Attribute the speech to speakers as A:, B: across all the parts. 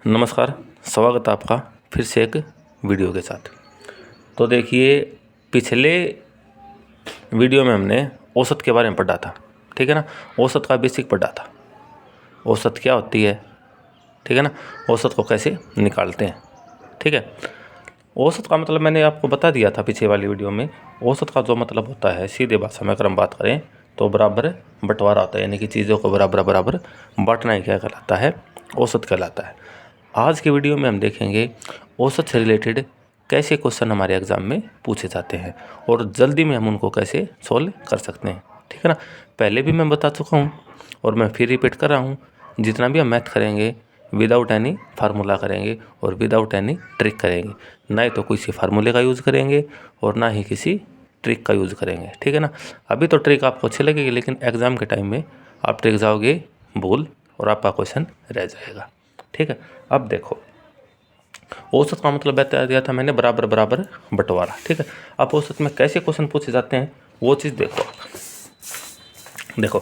A: नमस्कार, स्वागत है आपका फिर से एक वीडियो के साथ। तो देखिए, पिछले वीडियो में हमने औसत के बारे में पढ़ा था, ठीक है ना। औसत का बेसिक पढ़ा था। औसत क्या होती है, ठीक है ना। औसत को कैसे निकालते हैं, ठीक है। औसत का मतलब मैंने आपको बता दिया था पिछले वाली वीडियो में। औसत का जो मतलब होता है, सीधे भाषा में अगर हम बात करें तो बराबर बंटवारा होता है, यानी कि चीज़ों को बराबर बराबर बांटना ही क्या कहलाता है, औसत कहलाता है। आज के वीडियो में हम देखेंगे औसत से रिलेटेड कैसे क्वेश्चन हमारे एग्ज़ाम में पूछे जाते हैं और जल्दी में हम उनको कैसे सॉल्व कर सकते हैं, ठीक है ना। पहले भी मैं बता चुका हूँ और मैं फिर रिपीट कर रहा हूँ, जितना भी हम मैथ करेंगे विदाउट एनी फार्मूला करेंगे और विदाउट एनी ट्रिक करेंगे। ना ही तो किसी फार्मूले का यूज़ करेंगे और ना ही किसी ट्रिक का यूज़ करेंगे, ठीक है ना। अभी तो ट्रिक आपको अच्छी लगेगी, लेकिन एग्ज़ाम के टाइम में आप ट्रिक जाओगे भूल और आपका क्वेश्चन रह जाएगा, ठीक है। अब देखो, औसत का मतलब बता दिया था मैंने, बराबर बराबर बंटवारा, ठीक है। अब औसत में कैसे क्वेश्चन पूछे जाते हैं वो चीज़ देखो आप। देखो,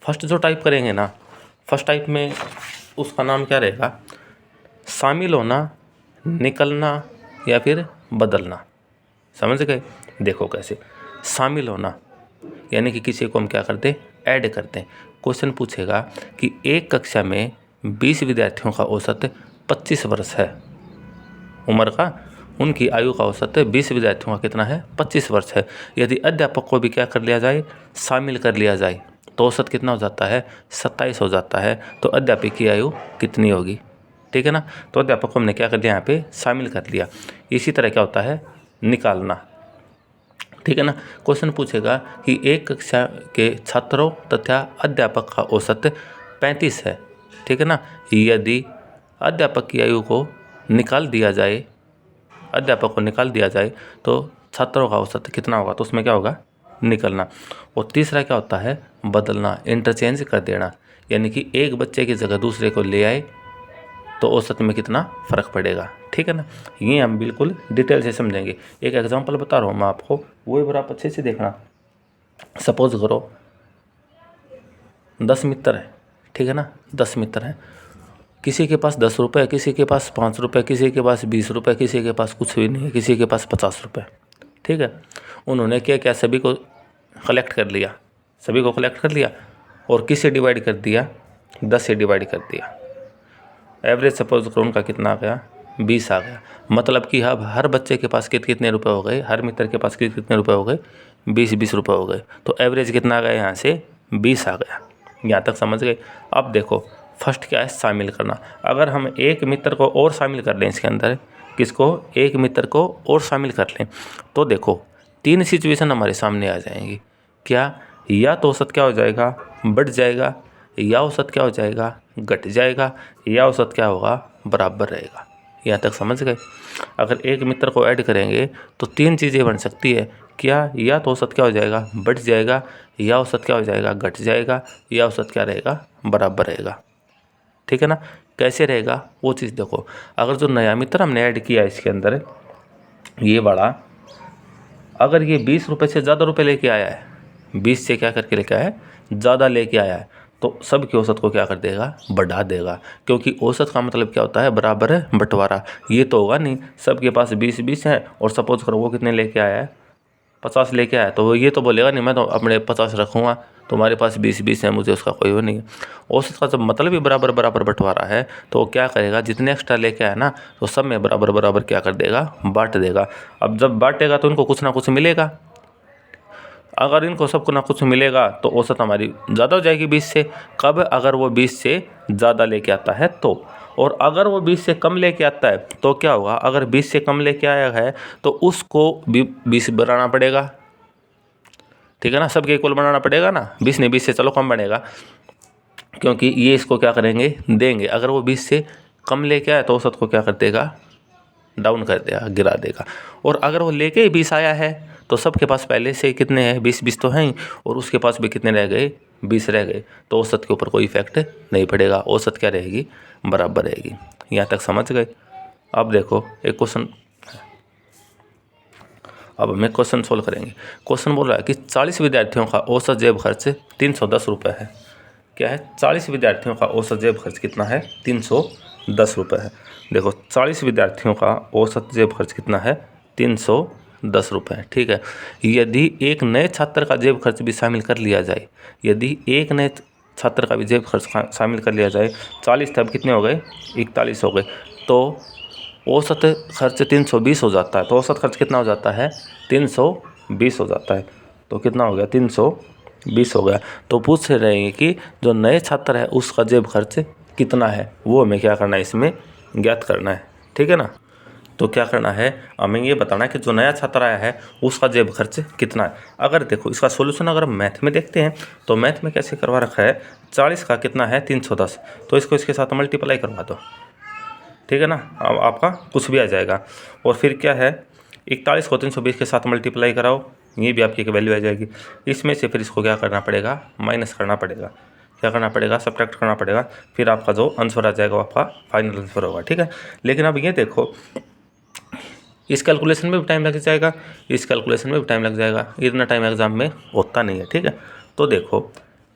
A: फर्स्ट जो टाइप करेंगे ना, फर्स्ट टाइप में उसका नाम क्या रहेगा, शामिल होना, निकलना या फिर बदलना। समझ गए। देखो कैसे शामिल होना, यानी कि किसी को हम क्या करते हैं, ऐड करते हैं। क्वेश्चन पूछेगा कि एक कक्षा में 20 विद्यार्थियों का औसत 25 वर्ष है, उम्र का, उनकी आयु का औसत 20 विद्यार्थियों का कितना है, 25 वर्ष है। यदि अध्यापक को भी क्या कर लिया जाए, शामिल कर लिया जाए, तो औसत कितना हो जाता है, 27 हो जाता है। तो अध्यापक की आयु कितनी होगी, ठीक है ना। तो अध्यापक को हमने क्या कर लिया, यहाँ पे शामिल कर लिया। इसी तरह क्या होता है, निकालना, ठीक है ना। क्वेश्चन पूछेगा कि एक कक्षा के छात्रों तथा अध्यापक का औसत 35 है, ठीक है ना। यदि अध्यापक की आयु को निकाल दिया जाए, अध्यापक को निकाल दिया जाए तो छात्रों का औसत कितना होगा, तो उसमें क्या होगा, निकलना। और तीसरा क्या होता है, बदलना, इंटरचेंज कर देना, यानी कि एक बच्चे की जगह दूसरे को ले आए तो औसत में कितना फ़र्क पड़ेगा, ठीक है ना। ये हम बिल्कुल डिटेल से समझेंगे। एक एग्जांपल बता रहा हूँ मैं आपको, वो भी आप अच्छे से देखना। सपोज करो 10 मित्र है, ठीक है ना। 10 मित्र हैं, किसी के पास 10 रुपये, किसी के पास 5 रुपये, किसी के पास 20 रुपये, किसी के पास कुछ भी नहीं है, किसी के पास 50 रुपये, ठीक है। उन्होंने क्या क्या सभी को कलेक्ट कर लिया, सभी को कलेक्ट कर लिया और किससे डिवाइड कर दिया, 10 से डिवाइड कर दिया। एवरेज सपोज करो उनका कितना आ गया, 20 आ गया। मतलब कि अब हर बच्चे के पास कितने रुपए हो गए, हर मित्र के पास कितने रुपए हो गए, 20 रुपए हो गए। तो एवरेज कितना आ गया, यहाँ से 20 आ गया। यहाँ तक समझ गए। अब देखो, फर्स्ट क्या है, शामिल करना। अगर हम एक मित्र को और शामिल कर लें इसके अंदर, किसको, एक मित्र को और शामिल कर लें, तो देखो 3 सिचुएशन हमारे सामने आ जाएंगी। क्या, या तो औसत क्या हो जाएगा, बढ़ जाएगा, या औसत क्या हो जाएगा, घट जाएगा, या औसत क्या होगा, बराबर रहेगा। यहाँ तक समझ गए। अगर एक मित्र को ऐड करेंगे तो 3 चीज़ें बन सकती है। क्या, या तो औसत क्या हो जाएगा, बढ़ जाएगा, या औसत क्या हो जाएगा, घट जाएगा, या औसत क्या रहेगा, बराबर रहेगा, ठीक है ना। कैसे रहेगा वो चीज़ देखो। अगर जो नया मित्र हमने ऐड किया इसके अंदर, ये बड़ा, अगर ये 20 रुपये से ज़्यादा रुपये लेके आया है, 20 से क्या करके लेके आया है, ज़्यादा लेके आया है, तो सब की औसत को क्या कर देगा, बढ़ा देगा। क्योंकि औसत का मतलब क्या होता है, बराबर है बंटवारा। ये तो होगा नहीं सबके पास 20 है और सपोज करो वो कितने लेके आया है, 50 लेके आया, तो ये तो बोलेगा नहीं मैं तो अपने 50 रखूँगा, तुम्हारे पास 20 है, मुझे उसका कोई वो नहीं है। औसत का जब मतलब ही बराबर बराबर बंटवारा है, तो वो क्या करेगा, जितने एक्स्ट्रा लेके आया ना, तो सब में बराबर बराबर क्या कर देगा, बांट देगा। अब जब बांटेगा तो उनको कुछ ना कुछ मिलेगा। अगर इनको सबको ना कुछ मिलेगा तो औसत हमारी ज़्यादा हो जाएगी 20 से। कब, अगर वो 20 से ज़्यादा लेके आता है तो। और अगर वो 20 से कम लेके आता है तो क्या होगा, अगर 20 से कम लेके आया है तो उसको भी 20 बनाना पड़ेगा, ठीक है ना। सबके इक्वल बनाना पड़ेगा ना, 20 ने 20 से चलो कम बनेगा, क्योंकि ये इसको क्या करेंगे, देंगे। अगर वो 20 से कम लेके आया तो औसत को क्या कर देगा, डाउन कर देगा, गिरा देगा। और अगर वो लेके ही 20 आया है तो सबके पास पहले से कितने हैं, 20 तो हैं ही, और उसके पास भी कितने रह गए, 20 रह गए, तो औसत के ऊपर कोई इफेक्ट नहीं पड़ेगा। औसत क्या रहेगी, बराबर रहेगी। यहाँ तक समझ गए। अब देखो एक क्वेश्चन, अब हमें क्वेश्चन सोल्व करेंगे। क्वेश्चन बोल रहा है कि 40 विद्यार्थियों का औसत जेब खर्च 310 रुपये है। क्या है, 40 विद्यार्थियों का औसत जेब खर्च कितना है, 310 310 रुपये है। देखो 40 विद्यार्थियों का औसत जेब खर्च कितना है? 310 रुपये। ठीक है, यदि एक नए छात्र का जेब खर्च भी शामिल कर लिया जाए, यदि एक नए छात्र का भी जेब खर्च शामिल कर लिया जाए, 40 थे अब कितने हो गए? 41 हो गए, तो औसत खर्च 320 हो जाता है। तो औसत खर्च कितना हो जाता है? 320 हो जाता है। तो कितना हो गया? 320 हो गया। तो पूछ रहे हैं कि जो नए छात्र है उसका जेब खर्च कितना है, वो हमें क्या करना है? इसमें ज्ञात करना है। ठीक है ना। तो क्या करना है? हमें ये बताना है कि जो नया छात्र आया है उसका जेब खर्च कितना है। अगर देखो इसका सोल्यूशन अगर मैथ में देखते हैं तो मैथ में कैसे करवा रखा है? 40 का कितना है? 310, तो इसको इसके साथ मल्टीप्लाई करवा दो। ठीक है ना, अब आपका कुछ भी आ जाएगा। और फिर क्या है? 41 को 320 के साथ मल्टीप्लाई कराओ, ये भी आपकी एक वैल्यू आ जाएगी। इसमें से फिर इसको क्या करना पड़ेगा? माइनस करना पड़ेगा। क्या करना पड़ेगा? सब्ट्रैक्ट करना पड़ेगा। फिर आपका जो आंसर आ जाएगा वो आपका फाइनल आंसर होगा। ठीक है, लेकिन अब ये देखो इस कैलकुलेशन में भी टाइम लग जाएगा, इस कैलकुलेशन में भी टाइम लग जाएगा, इतना टाइम एग्जाम में होता नहीं है। ठीक है, तो देखो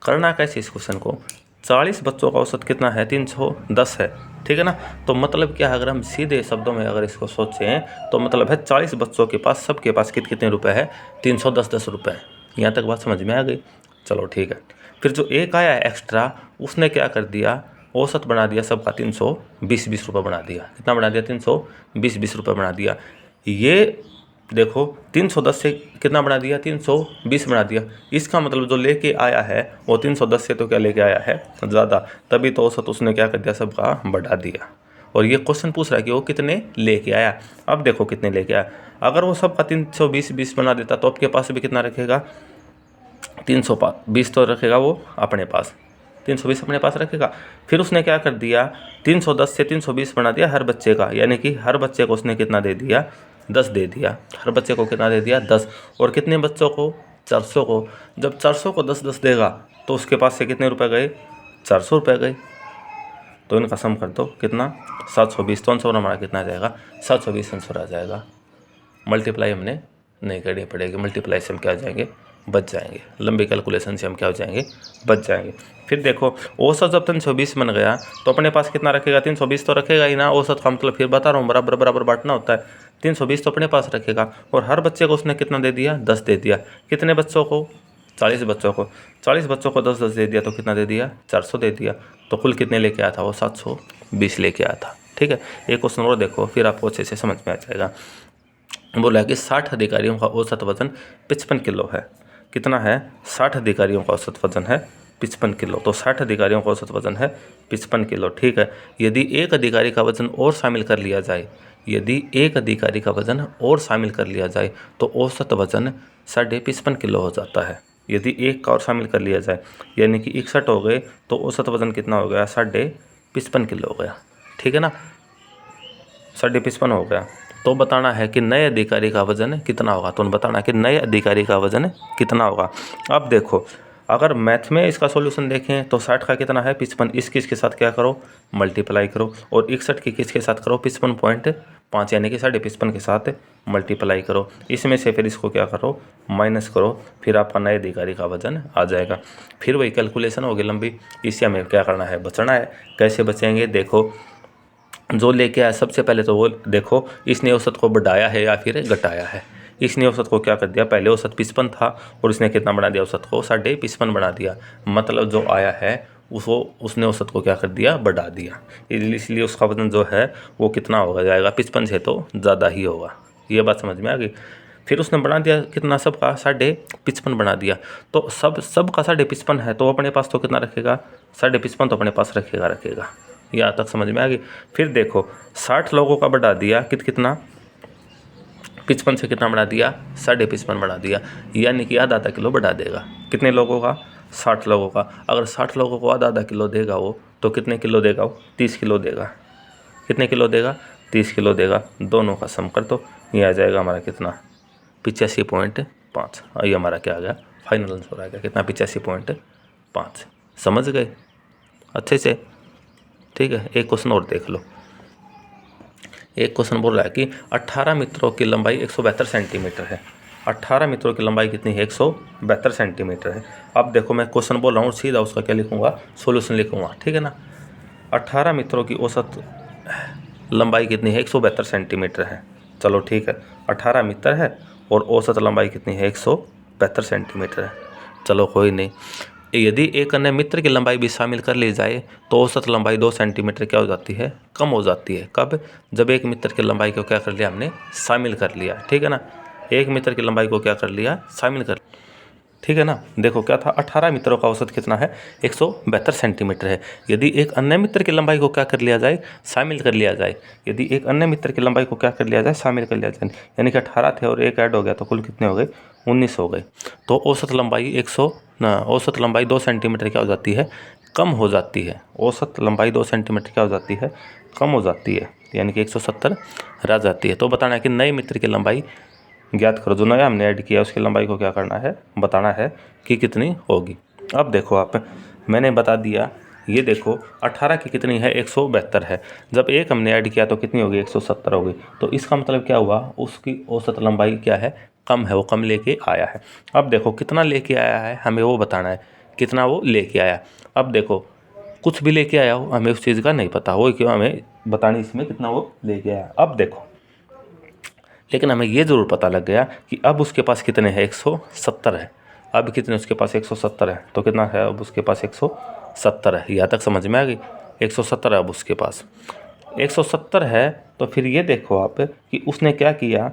A: करना कैसे इस क्वेश्चन को? 40 बच्चों का औसत कितना है? 310 है। ठीक है ना, तो मतलब क्या है? अगर हम सीधे शब्दों में अगर इसको सोचें तो मतलब है 40 बच्चों के पास, सबके पास कितने रुपए है? 310 रुपये। यहाँ तक बात समझ में आ गई? चलो ठीक है। फिर जो एक आया है एक्स्ट्रा, उसने क्या कर दिया? औसत बना दिया सबका 320 रुपये बना दिया। कितना बना दिया? 320 रुपये बना दिया। ये देखो 310 से कितना बना दिया? 320 बना दिया। इसका मतलब जो लेके आया है वो 310 से तो क्या लेके आया है? ज़्यादा, तभी तो औसत उसने क्या कर दिया? सबका बढ़ा दिया। और ये क्वेश्चन पूछ रहा है कि वो कितने लेके आया। अब देखो कितने लेके आया। अगर वो सबका 320 बना देता तो आपके पास भी कितना रखेगा? 320 तो रखेगा वो अपने पास, 320 अपने पास रखेगा। फिर उसने क्या कर दिया? 310 से 320 बना दिया हर बच्चे का, यानी कि हर बच्चे को उसने कितना दे दिया? 10 दे दिया। हर बच्चे को कितना दे दिया? 10। और कितने बच्चों को? 400 को। जब 400 को 10 10 देगा तो उसके पास से कितने रुपए गए? 400 रुपये गए। तो इनका सम कर दो, कितना? 720। तो आंसर हमारा कितना आ जाएगा? 720 आंसर आ जाएगा। मल्टीप्लाई हमने नहीं करनी पड़ेगी, मल्टीप्लाई से हम क्या आ जाएंगे? बच जाएंगे। लंबी कैलकुलेशन से हम क्या हो जाएंगे? बच जाएंगे। फिर देखो औसत जब 320 बन गया तो अपने पास कितना रखेगा? 320 तो रखेगा ही ना। औसत का मतलब फिर बता रहा हूँ बराबर बराबर बांटना होता है। 320 तो अपने पास रखेगा और हर बच्चे को उसने कितना दे दिया? 10 दे दिया। कितने बच्चों को? 40 बच्चों को। 40 बच्चों को 10 10 दे दिया तो कितना दे दिया? 400 दे दिया। तो कुल कितने लेके आया था वो? 720 लेके आया था। ठीक है, एक क्वेश्चन और देखो फिर आपको अच्छे से समझ में आ जाएगा। बोला कि 60 अधिकारियों का औसत वजन 55 किलो है। कितना है? 60 अधिकारियों का औसत वजन है 55 किलो। तो 60 अधिकारियों का औसत वजन है 55 किलो। ठीक है, यदि एक अधिकारी का वजन और शामिल कर लिया जाए, यदि एक अधिकारी का वजन और शामिल कर लिया जाए तो औसत वजन 55.5 किलो हो जाता है। यदि एक का और शामिल कर लिया जाए यानी कि 61 हो गए तो औसत वजन कितना हो गया? 55.5 किलो हो गया। ठीक है ना, 55.5 हो गया। तो बताना है कि नए अधिकारी का वजन कितना होगा। तो बताना है कि नए अधिकारी का वजन कितना होगा। अब देखो अगर मैथ में इसका सॉल्यूशन देखें तो 60 का कितना है? 55। इस किस के साथ क्या करो? मल्टीप्लाई करो। और 61 की किसके साथ करो? 55.5 यानी कि 55.5 के साथ मल्टीप्लाई करो। इसमें से फिर इसको क्या करो? माइनस करो। फिर आपका नए अधिकारी का वजन आ जाएगा। फिर वही कैलकुलेशन होगी लंबी। इससे हमें क्या करना है? बचना है। कैसे बचेंगे? देखो जो लेके आया सबसे पहले तो वो देखो इसने औसत को बढ़ाया है या फिर घटाया है। इसने औसत को क्या कर दिया? पहले औसत 55 था और इसने कितना बना दिया? औसत को 55.5 बना दिया। मतलब जो आया है उसने औसत को क्या कर दिया? बढ़ा दिया। इसलिए उसका वजन जो है वो कितना होगा जाएगा? 55 से तो ज़्यादा ही होगा। ये बात समझ में आ गई। फिर उसने बना दिया कितना? सबका 55.5 बना दिया। तो सबका 55.5 है तो अपने पास तो कितना रखेगा? 55.5 तो अपने पास रखेगा। यहाँ तक समझ में आ गई। फिर देखो 60 लोगों का बढ़ा दिया कितना? 55 से कितना बढ़ा दिया? 55.5 बढ़ा दिया, यानी कि आधा किलो बढ़ा देगा। कितने लोगों का? 60 लोगों का। अगर 60 लोगों को आधा किलो देगा वो तो कितने किलो देगा वो? 30 किलो देगा। कितने किलो देगा? 30 किलो देगा। दोनों का सम कर तो ये आ जाएगा हमारा कितना? 85.5। ये हमारा क्या आ गया? फाइनल आंसर आ गया कितना? 85.5। समझ गए अच्छे से? ठीक है, एक क्वेश्चन और देख लो। एक क्वेश्चन बोल रहा है कि 18 मित्रों की लंबाई 172 सेंटीमीटर है। 18 मित्रों की लंबाई कितनी है? 172 सेंटीमीटर है। अब देखो मैं क्वेश्चन बोल रहा हूँ सीधा उसका क्या लिखूंगा? सॉल्यूशन लिखूंगा। ठीक है ना। 18 मित्रों की औसत लंबाई कितनी है, 172 सेंटीमीटर है। चलो ठीक है, 18 मीटर है और औसत लंबाई कितनी है, 172 सेंटीमीटर है। चलो कोई नहीं, यदि एक अन्य मित्र की लंबाई भी शामिल कर ली जाए तो औसत लंबाई 2 सेंटीमीटर क्या हो जाती है, कम हो जाती है। कब, जब एक मित्र की लंबाई को क्या कर लिया हमने, शामिल कर लिया। ठीक है ना, एक मित्र की लंबाई को क्या कर लिया, शामिल कर। ठीक है ना, देखो क्या था, 18 मित्रों का औसत कितना है, 172 सेंटीमीटर है। यदि एक अन्य मित्र की लंबाई को क्या कर लिया जाए, शामिल कर लिया जाए। यदि एक अन्य मित्र की लंबाई को क्या कर लिया जाए, शामिल कर लिया जाए, यानी कि 18 थे और एक ऐड हो गया तो कुल कितने हो गए, 19 हो गए। तो औसत लंबाई औसत लंबाई 2 सेंटीमीटर क्या हो जाती है, कम हो जाती है। औसत लंबाई 2 सेंटीमीटर क्या हो जाती है, कम हो जाती है, यानी कि 170 रह जाती है। तो बताना है कि नए मित्र की लंबाई ज्ञात करो। जो नया हमने ऐड किया उसकी लंबाई को क्या करना है, बताना है कि कितनी होगी। अब देखो आप, मैंने बता दिया, ये देखो 18 की कितनी है, 172 है। जब एक हमने ऐड किया तो कितनी होगी, 170 होगी। तो इसका मतलब क्या हुआ, उसकी औसत लंबाई क्या है, कम है, वो कम लेके आया है। अब देखो कितना लेके आया है, हमें वो बताना है, कितना वो लेके आया। अब देखो कुछ भी लेके आया हो, हमें उस चीज़ का नहीं पता, वो क्यों हमें बतानी इसमें कितना वो लेके आया। अब देखो, लेकिन हमें ये ज़रूर पता लग गया कि अब उसके पास कितने हैं, 170 है। अब कितने उसके पास, 170 है। तो कितना है अब उसके पास, 170 है। यहाँ तक समझ में आ गई, 170 है अब उसके पास। 170 है तो फिर ये देखो आप कि उसने क्या किया,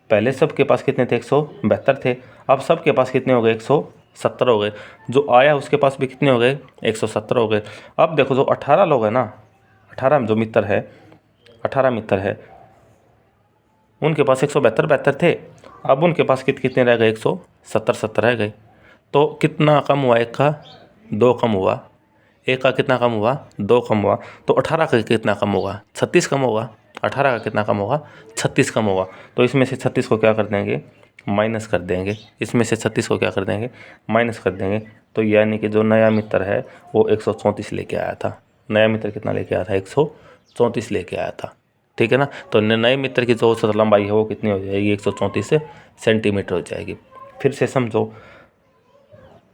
A: पहले सबके पास कितने थे, 172 थे। अब सबके पास कितने हो गए, 170 हो गए। जो आया उसके पास भी कितने हो गए, 170 हो गए। अब देखो जो 18 लोग हैं ना, 18 जो मित्र है, 18 मित्र है, उनके पास 172 थे। अब उनके पास कितने रह गए, 170 रह गए। तो कितना कम हुआ, एक का 2 कम हुआ, एक का कितना कम हुआ, 2 कम हुआ। तो 18 का कितना कम होगा, 36 कम होगा। 18 का कितना कम होगा, 36 कम होगा। तो इसमें से 36 को क्या कर देंगे, माइनस कर देंगे। इसमें से 36 को क्या कर देंगे, माइनस कर देंगे। तो यानी कि जो नया मित्र है वो 134 लेके आया था। नया मित्र कितना लेके आया था, 134 लेके आया था। ठीक है ना। तो नए मित्र की जो औसत लंबाई है वो कितनी हो जाएगी, 134 सेंटीमीटर हो जाएगी। फिर से समझो,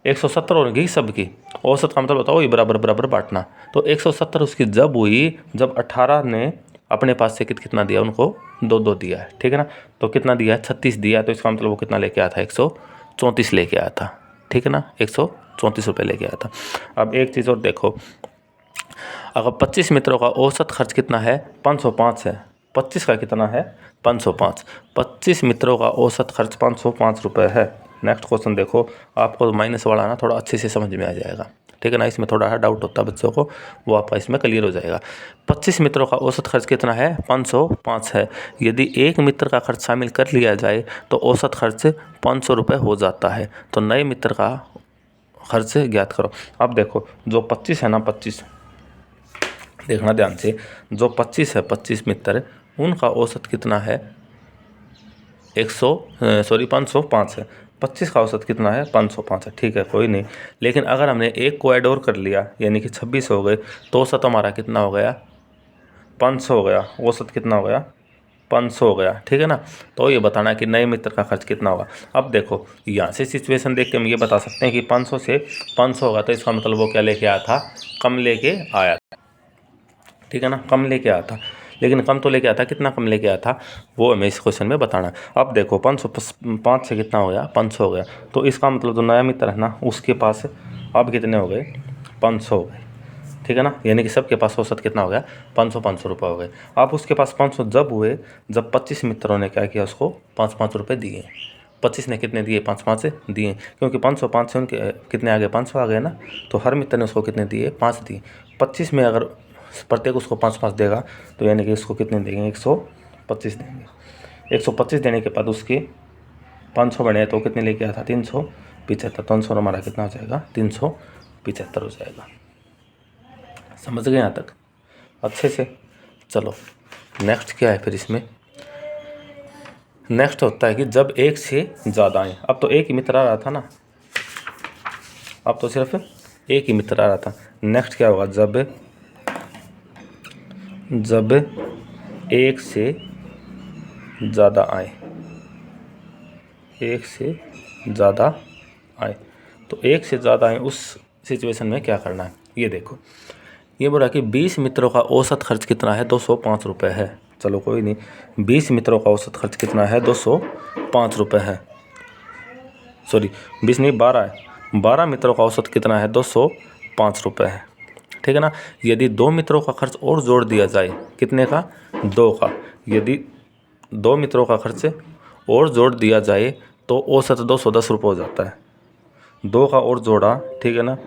A: 170 होगी सबकी, औसत का मतलब बताओ, ये बराबर बराबर बांटना। तो 170 उसकी जब हुई, जब 18 ने अपने पास से कितना दिया, उनको 2 दिया है। ठीक है ना। तो कितना दिया है, 36 दिया। तो इसका मतलब वो कितना लेके आया था, 134 लेके आया था। ठीक है ना, 134 रुपये लेके आया था। अब एक चीज़ और देखो, अगर 25 मित्रों का औसत खर्च कितना है, 505 है। 25 का कितना है, 505। 25 मित्रों का औसत खर्च 505 रुपये है। नेक्स्ट क्वेश्चन देखो, आपको माइनस वाला ना थोड़ा अच्छे से समझ में आ जाएगा। ठीक है ना, इसमें थोड़ा डाउट होता है बच्चों को, वो आपका इसमें क्लियर हो जाएगा। 25 मित्रों का औसत खर्च कितना है, 505 है। यदि एक मित्र का खर्च शामिल कर लिया जाए तो औसत खर्च 500 रुपये हो जाता है। तो नए मित्र का खर्च ज्ञात करो। अब देखो जो 25 है ना, 25 देखना ध्यान से, जो 25 है, 25 मित्र, उनका औसत कितना है, 505 है। 25 का औसत कितना है, 505 है। ठीक है, कोई नहीं। लेकिन अगर हमने एक को ऐड और कर लिया, यानी कि 26 हो गए, तो औसत हमारा कितना हो गया, 500 हो गया। औसत कितना हो गया, 500 हो गया। ठीक है ना। तो ये बताना है कि नए मित्र का खर्च कितना होगा। अब देखो यहाँ से सिचुएशन देख के हम ये बता सकते हैं कि 500 से 500 होगा, तो इसका मतलब वो क्या लेके आया था, कम लेके आया था। ठीक है ना, कम लेके आया था। लेकिन कम तो लेके आया था, कितना कम लेके आया था वो हमें इस क्वेश्चन में बताना है। अब देखो 505 से कितना हो गया, 500 हो गया। तो इसका मतलब जो नया मित्र है ना, उसके पास अब कितने हो गए, 500 हो गए। ठीक है ना, यानी कि सबके पास औसत कितना हो गया, 500 रुपये हो गए। अब उसके पास 500 जब हुए, जब 25 मित्रों ने क्या किया, उसको 5 रुपये दिए। 25 ने कितने दिए, 5 दिए, क्योंकि 505 से उनके कितने आ गए, 500 आ गए ना। तो हर मित्र ने उसको कितने दिए, 5 दिए। 25 में अगर प्रत्येक उसको 5 देगा, तो यानी कि उसको कितने देंगे, 125 देंगे। 125 देने के बाद उसके 500 बने, तो कितने लेके आया था, 375। 500 हमारा कितना हो जाएगा, 375 हो जाएगा। समझ गए यहाँ तक अच्छे से। चलो नेक्स्ट क्या है फिर इसमें, नेक्स्ट होता है कि जब एक से ज़्यादा आए। अब तो एक ही मित्र आ रहा था ना, अब तो सिर्फ एक ही मित्र आ रहा था। नेक्स्ट क्या होगा, जब एक से ज़्यादा आए, एक से ज़्यादा आए। तो एक से ज़्यादा आए, उस सिचुएशन में क्या करना है, ये देखो। ये बोला कि 20 मित्रों का औसत खर्च कितना है, 205 रुपये है। चलो कोई नहीं, 20 मित्रों का औसत खर्च कितना है, 205 रुपये है। सॉरी 20 नहीं 12 है। 12 मित्रों का औसत कितना है, 205 रुपये है। ठीक है ना। यदि 2 मित्रों का खर्च और जोड़ दिया जाए, कितने का, 2 का। यदि 2 मित्रों का खर्च और जोड़ दिया जाए तो औसत 210 रुपये हो जाता है। 2 का और जोड़ा, ठीक है ना,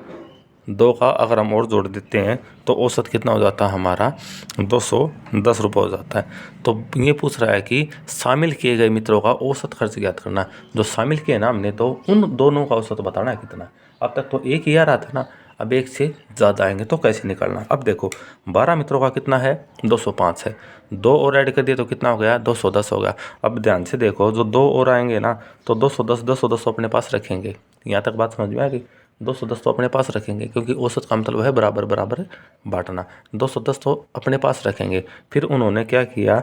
A: 2 का अगर हम और जोड़ देते हैं तो औसत कितना हो जाता है हमारा, 210 रुपये हो जाता है। तो ये पूछ रहा है कि शामिल किए गए मित्रों का औसत खर्च ज्ञात करना। जो शामिल किए ना हमने, तो उन दोनों का औसत बताना है कितना। अब तक तो एक ही आ रहा था ना, अब एक से ज़्यादा आएंगे तो कैसे निकालना। अब देखो 12 मित्रों का कितना है, 205 है। 2 और ऐड कर दिए तो कितना हो गया, 210 हो गया। अब ध्यान से देखो, जो 2 और आएंगे ना तो 210 अपने पास रखेंगे। यहाँ तक बात समझ में आ गई। 210 तो अपने पास रखेंगे, क्योंकि औसत का मतलब है बराबर बराबर बांटना। 210 तो अपने पास रखेंगे। फिर उन्होंने क्या किया,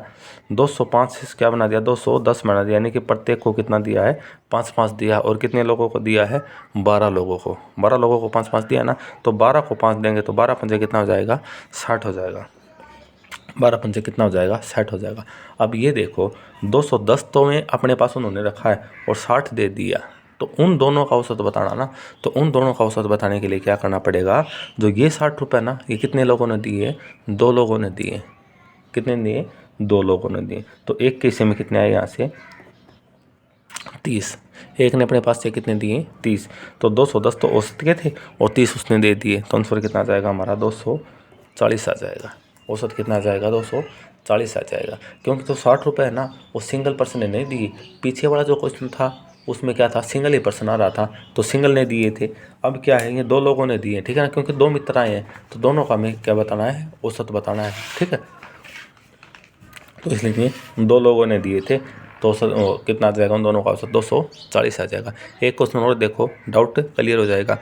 A: 205 से क्या बना दिया, 210 बना दिया। यानी कि प्रत्येक को कितना दिया है, 5-5 दिया। और कितने लोगों को दिया है, 12 लोगों को। 12 लोगों को 5-5 दिया ना, तो 12 को 5 देंगे तो 12 पंजे कितना हो जाएगा, 60 हो जाएगा। 12 पंजे कितना हो जाएगा, 60 हो जाएगा। अब ये देखो 210 तो में अपने पास उन्होंने रखा है और 60 दे दिया, तो उन दोनों का औसत बताना ना। तो उन दोनों का औसत बताने के लिए क्या करना पड़ेगा, जो ये 60 रुपये ना, ये कितने लोगों ने दिए, 2 लोगों ने दिए। कितने दिए, 2 लोगों ने दिए। तो एक के हिस्से में कितने आए, यहाँ से 30। एक ने अपने पास से कितने दिए, 30। तो 210 तो औसत के थे और 30 उसने दे दिए, तो आंसर कितना आ जाएगा हमारा, 240 आ जाएगा। औसत कितना आ जाएगा, 240 आ जाएगा। क्योंकि तो 60 रुपये है ना, वो सिंगल पर्सन ने नहीं दिए। पीछे वाला जो क्वेश्चन था उसमें क्या था, सिंगल ही पर्सन आ रहा था, तो सिंगल ने दिए थे। अब क्या है, ये 2 लोगों ने दिए, ठीक है ना, क्योंकि 2 मित्र आए हैं, तो दोनों का हमें क्या बताना है, औसत बताना है। ठीक है, तो इसलिए 2 लोगों ने दिए थे, तो औसत कितना आ जाएगा, उन दोनों का औसत 240 आ जाएगा। एक क्वेश्चन और देखो, डाउट क्लियर हो जाएगा।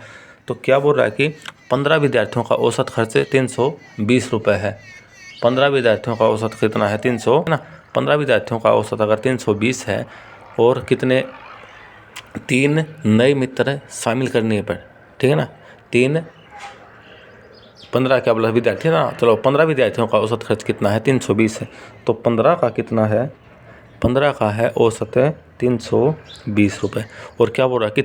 A: तो क्या बोल रहा है कि 15 विद्यार्थियों का औसत खर्च 320 रुपये है। 15 विद्यार्थियों का औसत कितना है, 300 है ना। 15 विद्यार्थियों का औसत अगर 320 है और कितने, 3 नए मित्र शामिल करने पर, ठीक है ना, 15 क्या बोला, विद्यार्थी ना। चलो 15 विद्यार्थियों का औसत खर्च कितना है, 320 है। तो 15 का कितना है, 15 का है औसत है 320 रुपये। और क्या बोल रहा है कि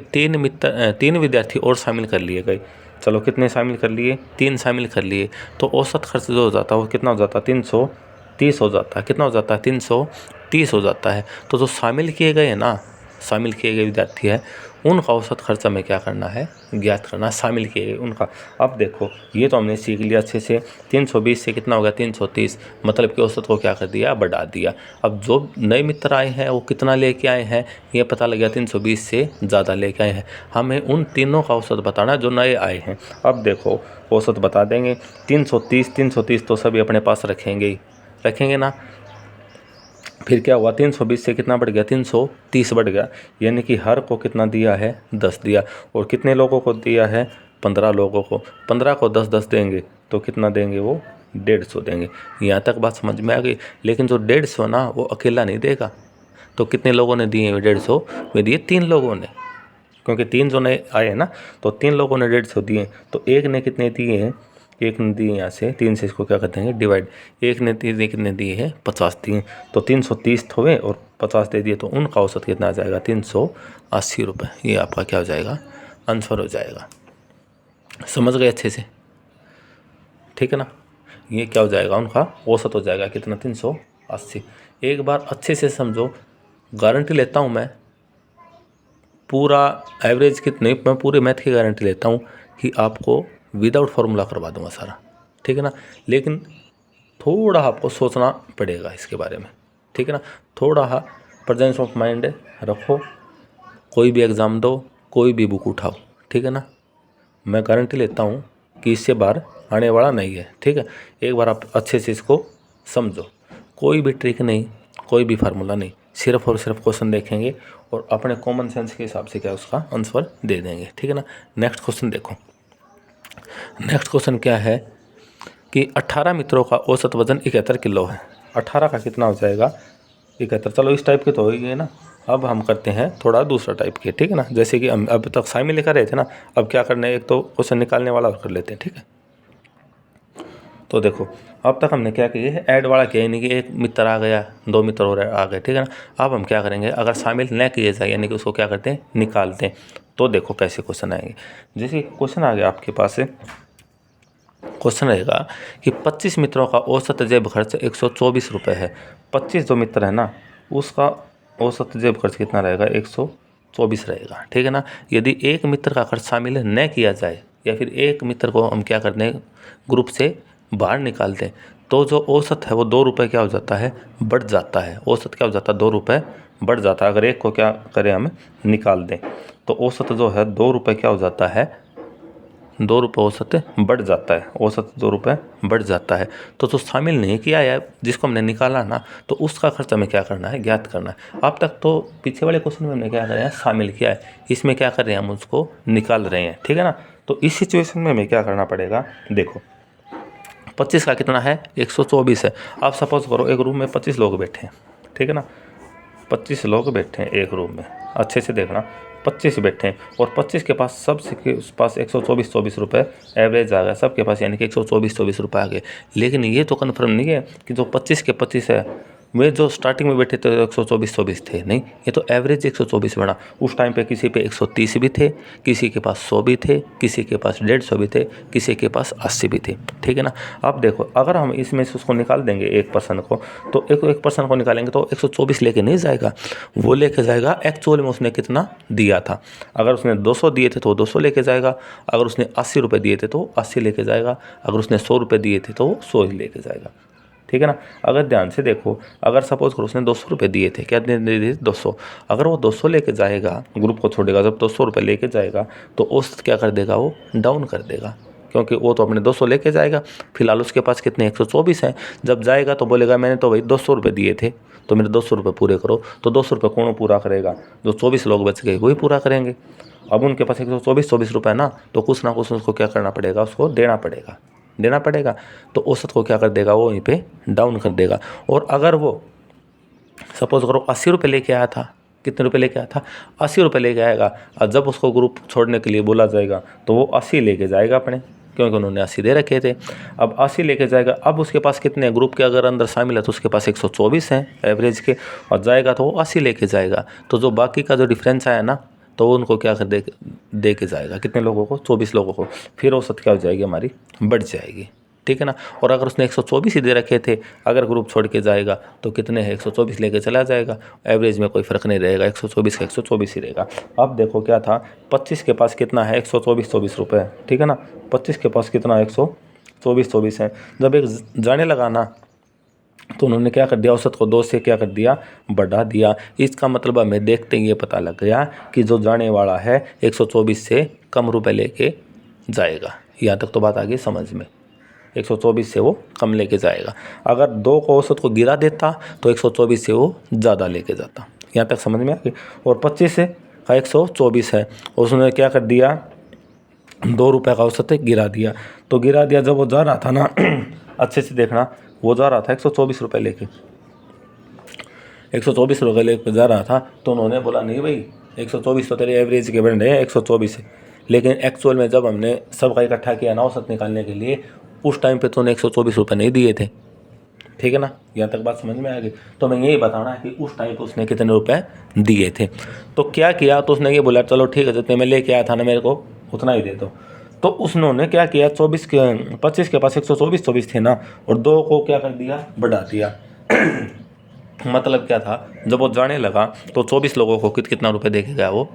A: 3 विद्यार्थी और शामिल कर लिए गए। चलो कितने शामिल कर लिए, 3 शामिल कर लिए। तो औसत खर्च जो हो जाता है वो कितना हो जाता है, 330 हो जाता है। कितना हो जाता है, 330 हो जाता है। तो जो शामिल किए गए हैं ना, शामिल किए गए विद्यार्थी है, उनका औसत खर्चा में क्या करना है, ज्ञात करना, शामिल किए गए उनका। अब देखो ये तो हमने सीख लिया अच्छे से। 320 से कितना हो गया, 330, मतलब कि औसत को क्या कर दिया, बढ़ा दिया। अब जो नए मित्र आए हैं वो कितना लेके आए हैं, ये पता लग गया, 320 से ज़्यादा लेके आए हैं। हमें उन तीनों का औसत बताना जो नए आए हैं। अब देखो औसत बता देंगे, 330 तो सभी अपने पास रखेंगे ना। फिर क्या हुआ, 320 से कितना बढ़ गया, 330 बढ़ गया। यानी कि हर को कितना दिया है, 10 दिया। और कितने लोगों को दिया है, 15 लोगों को। 15 को 10-10 देंगे तो कितना देंगे, वो 150 देंगे। यहाँ तक बात समझ में आ गई। लेकिन जो 150 ना, वो अकेला नहीं देगा। तो कितने लोगों ने दिए 150, वे दिए 3 लोगों ने, क्योंकि 3 जो नए आए हैं ना, तो 3 लोगों ने 150 दिए। तो एक ने कितने दिए हैं, एक ने दिए, यहाँ से 3 से इसको क्या कर देंगे, डिवाइड। एक ने दिए, कितने दिए हैं, 50 दिए। तो 330 हुए और 50 दे दिए, तो उनका औसत कितना आ जाएगा, 380 रुपये। ये आपका क्या हो जाएगा, आंसर हो जाएगा। समझ गए अच्छे से, ठीक है ना। ये क्या हो जाएगा, उनका औसत हो जाएगा कितना, 380। एक बार अच्छे से समझो, गारंटी लेता हूँ मैं, पूरा एवरेज कितने, मैं पूरे मैथ की गारंटी लेता हूँ कि आपको विदाउट फार्मूला करवा दूंगा सारा, ठीक है ना। लेकिन थोड़ा आपको सोचना पड़ेगा इसके बारे में, ठीक है ना। थोड़ा प्रेजेंस ऑफ माइंड रखो, कोई भी एग्ज़ाम दो, कोई भी बुक उठाओ, ठीक है ना। मैं गारंटी लेता हूँ कि इससे बाहर आने वाला नहीं है, ठीक है। एक बार आप अच्छे से इसको समझो, कोई भी ट्रिक नहीं, कोई भी फार्मूला नहीं, सिर्फ और सिर्फ क्वेश्चन देखेंगे और अपने कॉमन सेंस के हिसाब से क्या उसका आंसर दे देंगे, ठीक है ना। नेक्स्ट क्वेश्चन देखो। नेक्स्ट क्वेश्चन क्या है कि 18 मित्रों का औसत वजन 71 किलो है। 18 का कितना हो जाएगा, 71। चलो इस टाइप के तो हो ही गए ना। अब हम करते हैं थोड़ा दूसरा टाइप के, ठीक है ना। जैसे कि हम अब तक शामिल लेकर रहे थे ना, अब क्या करना है, एक तो क्वेश्चन निकालने वाला और कर लेते हैं, ठीक है। तो देखो अब तक हमने क्या किया है, ऐड वाला किया, यानी कि एक मित्र आ गया, 2 मित्र और आ गए, ठीक है ना। अब हम क्या करेंगे, अगर शामिल न किए जाए यानी कि उसको क्या करते हैं, निकालते हैं। तो देखो कैसे क्वेश्चन आएंगे। जैसे क्वेश्चन आ गया आपके पास से, क्वेश्चन रहेगा कि 25 मित्रों का औसत जेब खर्च 124 रुपये है। 25 जो मित्र है ना, उसका औसत जेब खर्च कितना रहेगा, 124 रहेगा, ठीक है ना। यदि एक मित्र का खर्च शामिल न किया जाए या फिर एक मित्र को हम क्या करते हैं, ग्रुप से बाहर निकालते हैं, तो जो औसत है वो 2 रुपये क्या हो जाता है, बढ़ जाता है। औसत क्या हो जाता है, 2 रुपये बढ़ जाता है। अगर एक को क्या करें, हम निकाल दें, तो औसत जो है 2 रुपये क्या हो जाता है, 2 रुपये औसत बढ़ जाता है, औसत 2 रुपये बढ़ जाता है। तो जो शामिल नहीं किया है, जिसको हमने निकाला ना, तो उसका खर्च हमें क्या करना है, ज्ञात करना है। अब तक तो पीछे वाले क्वेश्चन में हमने क्या कर रहे हैं, शामिल किया है, इसमें क्या कर रहे हैं, हम उसको निकाल रहे हैं, ठीक है ना। तो इस सिचुएशन में हमें क्या करना पड़ेगा, देखो 25 का कितना है, 124 है। आप सपोज करो एक रूम में 25 लोग बैठे हैं, ठीक है ना, 25 लोग बैठे हैं एक रूम में, अच्छे से देखना, 25 बैठे हैं और 25 के पास सबसे पास 124 रुपये एवरेज आ गया सबके पास, यानी कि 124 रुपये आ गए। लेकिन ये तो कन्फर्म नहीं है कि जो 25 के 25 है, वे जो स्टार्टिंग में बैठे थे 124 थे, नहीं, ये तो एवरेज 124 बना। उस टाइम पे किसी पे 130 भी थे, किसी के पास 100 भी थे, किसी के पास 150 भी थे, किसी के पास 80 भी थे, ठीक है ना। अब देखो अगर हम इसमें से उसको निकाल देंगे एक पर्सन को, तो एक पर्सन को निकालेंगे तो 124 लेके नहीं जाएगा, वो लेके जाएगा एक्चुअल में उसने कितना दिया था। अगर उसने 200 दिए थे तो 200 लेके जाएगा, अगर उसने 80 रुपये दिए थे तो 80 लेके जाएगा, अगर उसने 100 रुपये दिए थे तो 100 ही लेके जाएगा, ठीक है ना। अगर ध्यान से देखो, अगर सपोज करो उसने 200 रुपये दिए थे, क्या दे दिए, 200, अगर वो 200 लेके जाएगा, ग्रुप को छोड़ेगा, जब 200 रुपये लेके जाएगा तो औसत क्या कर देगा, वो डाउन कर देगा, क्योंकि वो तो अपने 200 लेके जाएगा। फिलहाल उसके पास कितने 124 हैं, जब जाएगा तो बोलेगा मैंने तो भाई 200 रुपये दिए थे, तो मेरे 200 रुपये पूरे करो। तो 200 रुपये कौन पूरा करेगा, जो 24 लोग बच गए वही पूरा करेंगे। अब उनके पास 124 रुपये ना, तो कुछ ना कुछ उसको क्या करना पड़ेगा, उसको देना पड़ेगा। तो औसत को क्या कर देगा, वो वहीं पे डाउन कर देगा। और अगर वो सपोज करो 80 रुपये लेके आया था, कितने रुपये लेके आया था, 80 रुपये लेके आएगा, और जब उसको ग्रुप छोड़ने के लिए बोला जाएगा तो वो 80 लेके जाएगा अपने, क्योंकि उन्होंने 80 दे रखे थे। अब 80 लेके जाएगा, अब उसके पास कितने, ग्रुप के अगर अंदर शामिल है तो उसके पास 124 हैं एवरेज के, और जाएगा तो वो 80 लेके जाएगा। तो जो बाकी का जो डिफरेंस आया ना, तो वो उनको क्या कर दे के जाएगा, कितने लोगों को, 24 लोगों को। फिर औसत क्या हो जाएगी, हमारी बढ़ जाएगी, ठीक है ना। और अगर उसने 124 ही दे रखे थे, अगर ग्रुप छोड़ के जाएगा तो कितने हैं, 124 लेके चला जाएगा, एवरेज में कोई फ़र्क नहीं रहेगा, 124 का 124 ही रहेगा। अब देखो क्या था, 25 के पास कितना है, 124 रुपये, ठीक है ना। 25 के पास कितना, 124 है। जब एक जाने लगा ना, तो उन्होंने क्या कर दिया, औसत को 2 से क्या कर दिया, बढ़ा दिया। इसका मतलब हमें देखते ही ये पता लग गया कि जो जाने वाला है 124 से कम रुपए लेके जाएगा। यहाँ तक तो बात आ गई समझ में, 124 से वो कम लेके जाएगा। अगर 2 को औसत को गिरा देता तो 124 से वो ज़्यादा लेके जाता। यहाँ तक समझ में आ गई। और 25 से का 124 है, उसने क्या कर दिया, 2 रुपये का औसत गिरा दिया। तो गिरा दिया, जब वो जा रहा था ना अच्छे से देखना, वो जा रहा था 124 रुपये लेके, 124 रुपये लेके जा रहा था। तो उन्होंने बोला नहीं भाई, 124 तो तेरे एवरेज के बन रहे हैं, 124 है। लेकिन एक्चुअल में जब हमने सबका इकट्ठा किया ना औसत निकालने के लिए, उस टाइम पे तो उन्हें 124 रुपये नहीं दिए थे, ठीक है ना। यहाँ तक बात समझ में आ गई। तो मैं यही बताना है कि उस टाइम पे उसने कितने रुपए दिए थे। तो क्या किया, तो उसने ये बोला चलो ठीक है, जितने मैं लेके आया था ना, मेरे को उतना ही दे दो। तो उसने क्या किया, 25 के पास 124 थे ना, और 2 को क्या कर दिया, बढ़ा दिया। मतलब क्या था, जब वो जाने लगा तो 24 लोगों को कितना रुपये दे के गया, वो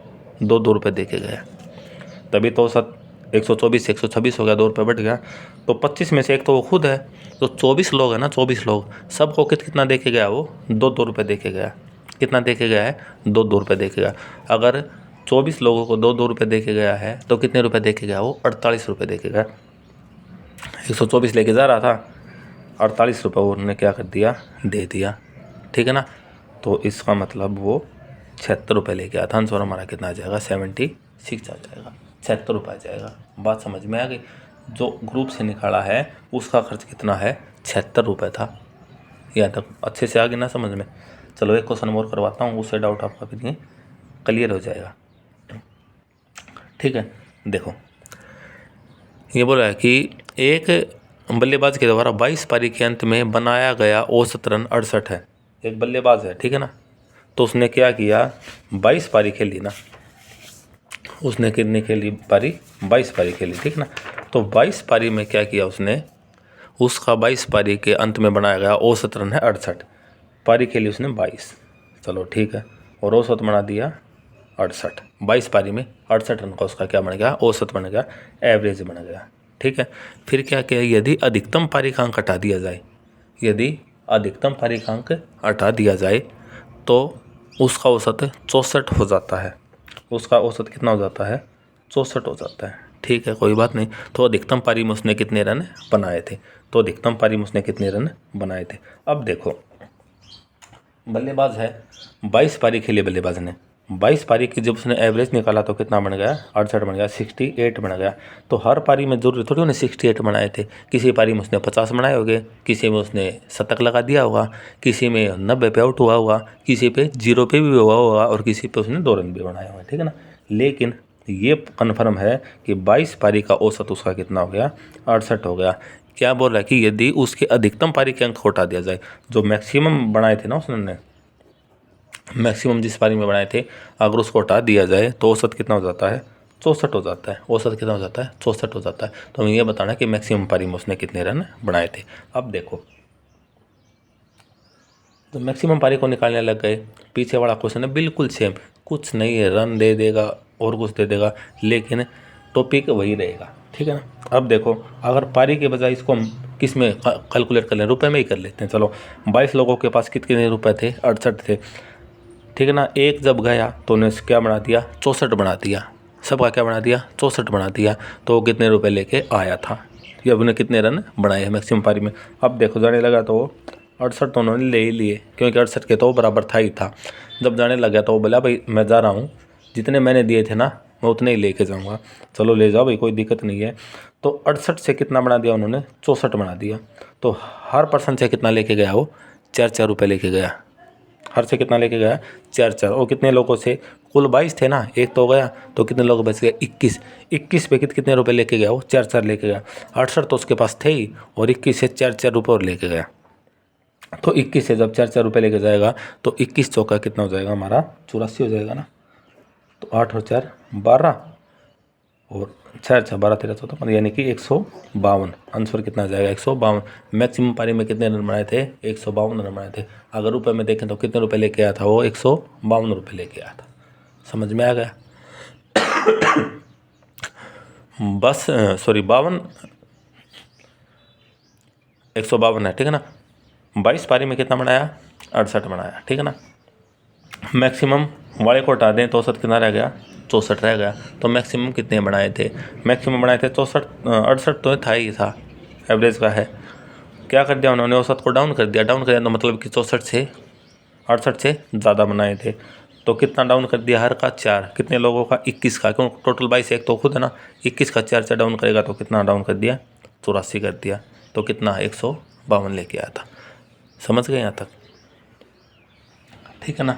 A: 2 रुपये दे के गया। तभी तो 124 से 126 हो गया, 2 रुपये बढ़ गया। तो 25 में से एक तो वो खुद है, तो 24 लोग है ना, 24 लोग, सबको कितना दे के गया, वो 2 रुपये दे के गया। कितना दे के गया है, 2 रुपये दे के गया। अगर 24 लोगों को 2 रुपये दे के गया है तो कितने रुपये दे के गया, वो 48 रुपये दे के गया। 124 लेके जा रहा था, 48 रुपये उन्होंने क्या कर दिया, दे दिया, ठीक है ना। तो इसका मतलब वो 76 रुपये लेके आया था। आंसर हमारा कितना आ जाएगा, 76 आ जाएगा, 76 रुपये आ जाएगा। बात समझ में आ गई। जो ग्रुप से निकाला है उसका खर्च कितना है, 76 रुपये था। यहाँ तक अच्छे से आ गई ना समझ में। चलो एक क्वेश्चन और करवाता हूँ, उससे डाउट आपका भी नहीं क्लियर हो जाएगा, ठीक है। देखो ये बोल रहा है कि एक बल्लेबाज के द्वारा 22 पारी के अंत में बनाया गया औसत रन 68 है। एक बल्लेबाज है, ठीक है ना, तो उसने क्या किया, 22 पारी खेली ना, उसने कितनी खेली पारी, 22 पारी खेली, ठीक ना। तो 22 पारी में क्या किया उसने, उसका 22 पारी के अंत में बनाया गया औसत रन है 68। पारी खेली उसने 22, चलो ठीक है, और औसत बना दिया 68। 22 पारी में 68 रन का उसका क्या बन गया, औसत बन गया, एवरेज बन गया, ठीक है। फिर क्या किया, यदि अधिकतम पारी का अंक हटा दिया जाए, यदि अधिकतम पारी का अंक हटा दिया जाए तो उसका औसत 64 हो जाता है। उसका औसत कितना हो जाता है, 64 हो जाता है, ठीक है, कोई बात नहीं। तो अधिकतम पारी में उसने कितने रन बनाए थे, तो अधिकतम पारी में उसने कितने रन बनाए थे। अब देखो, बल्लेबाज है, 22 पारी खेली बल्लेबाज ने, 22 पारी की जब उसने एवरेज निकाला तो कितना बन गया, 68 बन गया, 68 बन गया। तो हर पारी में जरूरी थोड़ी उन्हें 68 बनाए थे, किसी पारी में उसने 50 बनाए होंगे, किसी में उसने शतक लगा दिया होगा, किसी में 90 पे आउट हुआ होगा, किसी पे 0 पे भी हुआ होगा, और किसी पे उसने 2 रन भी बनाए होंगे, ठीक है ना। लेकिन ये कन्फर्म है कि 22 पारी का औसत उसका कितना हो गया, 68 हो गया। क्या बोल रहा है कि यदि उसके अधिकतम पारी के अंक हटा दिया जाए, जो मैक्सिमम बनाए थे ना उसने, मैक्सिमम जिस पारी में बनाए थे, अगर उसको हटा दिया जाए तो औसत कितना हो जाता है, 64 हो जाता है। औसत कितना हो जाता है, 64 हो जाता है। तो हमें ये बताना कि मैक्सिमम पारी में उसने कितने रन बनाए थे। अब देखो, तो मैक्सिमम पारी को निकालने लग गए, पीछे वाला क्वेश्चन है बिल्कुल सेम, कुछ नहीं है, रन दे देगा और कुछ दे देगा, लेकिन टॉपिक वही रहेगा, ठीक है ना। अब देखो, अगर पारी के बजाय इसको हम किस में कैलकुलेट कर लें, रुपए में ही कर लेते हैं। चलो, 22 लोगों के पास कितने रुपए थे, 68 थे, ठीक है ना। एक जब गया तो उन्हें क्या बना दिया, 64 बना दिया, सबका क्या बना दिया, 64 बना दिया। तो कितने रुपए लेके आया था, ये उन्हें कितने रन बनाए हैं मैक्सिमम पारी में। अब देखो, जाने लगा तो 68 तो उन्होंने ले ही लिए, क्योंकि 68 के तो बराबर था ही था। जब जाने लगा तो वो बोला भाई मैं जा रहा हूँ, जितने मैंने दिए थे ना मैं उतने ही लेके जाऊँगा। चलो ले जाओ भाई, कोई दिक्कत नहीं है। तो 68 से कितना बना दिया उन्होंने, 64 बना दिया। तो हर पर्सन से कितना लेके गया वो, 4-4 रुपये लेके गया। हर से कितना लेके गया, 4-4। और कितने लोगों से, कुल 22 थे ना, एक तो गया तो कितने लोग बच गए, 21। 21 पे कितने रुपए लेके गया वो, 4-4 लेके गया। 68 तो उसके पास थे ही, और 21 से 4-4 रुपये और लेके गया। तो 21 से जब 4-4 रुपये लेके जाएगा तो 21 चौका कितना हो जाएगा हमारा, 84 हो जाएगा ना। तो 8 और 4 12, और 4-4 12 13 14 15, यानी कि 152। आंसर कितना आ जाएगा, 152। मैक्सिमम पारी में कितने रन बनाए थे, 152 रन बनाए थे। अगर रुपए में देखें तो कितने रुपए लेके आया था वो, 152 रुपये लेके आया था। समझ में आ गया। बस सॉरी 52, 152 है, ठीक है ना। 22 पारी में कितना बनाया, 68 बनाया, ठीक है ना। मैक्सिमम वाले को हटा दें तो औसत कितना रह गया, 64 रह गया। तो मैक्सिमम कितने बनाए थे, मैक्सिमम बनाए थे 64, 68 तो था ही था, एवरेज का है। क्या कर दिया उन्होंने, औसत को डाउन कर दिया। डाउन कर दिया तो मतलब कि 64 से 68 से ज़्यादा बनाए थे। तो कितना डाउन कर दिया, हर का 4, कितने लोगों का, 21 का, क्यों टोटल 22 एक तो खुद है ना, 21 का 4 डाउन करेगा तो कितना डाउन कर दिया, 84 कर दिया। तो कितना, 152 लेके आया था। समझ गए यहाँ तक, ठीक है ना।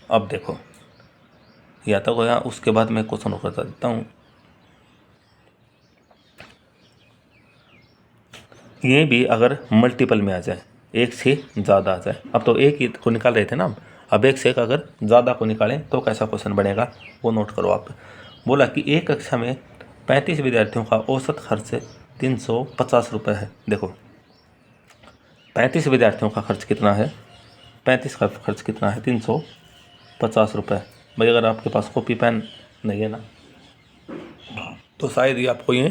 A: अब देखो, या तक होया, उसके बाद मैं क्वेश्चन और बता देता हूँ। ये भी अगर मल्टीपल में आ जाए, एक से ज़्यादा आ जाए, अब तो एक ही को निकाल रहे थे ना हम, अब एक से एक अगर ज़्यादा को निकालें तो कैसा क्वेश्चन बनेगा वो नोट करो आप। बोला कि एक कक्षा में 35 विद्यार्थियों का औसत खर्च 350 रुपये है। देखो, 35 विद्यार्थियों का खर्च कितना है, 35 का खर्च कितना है, 350 रुपये। भाई अगर आपके पास कॉपी पेन नहीं है ना तो शायद ही आपको ये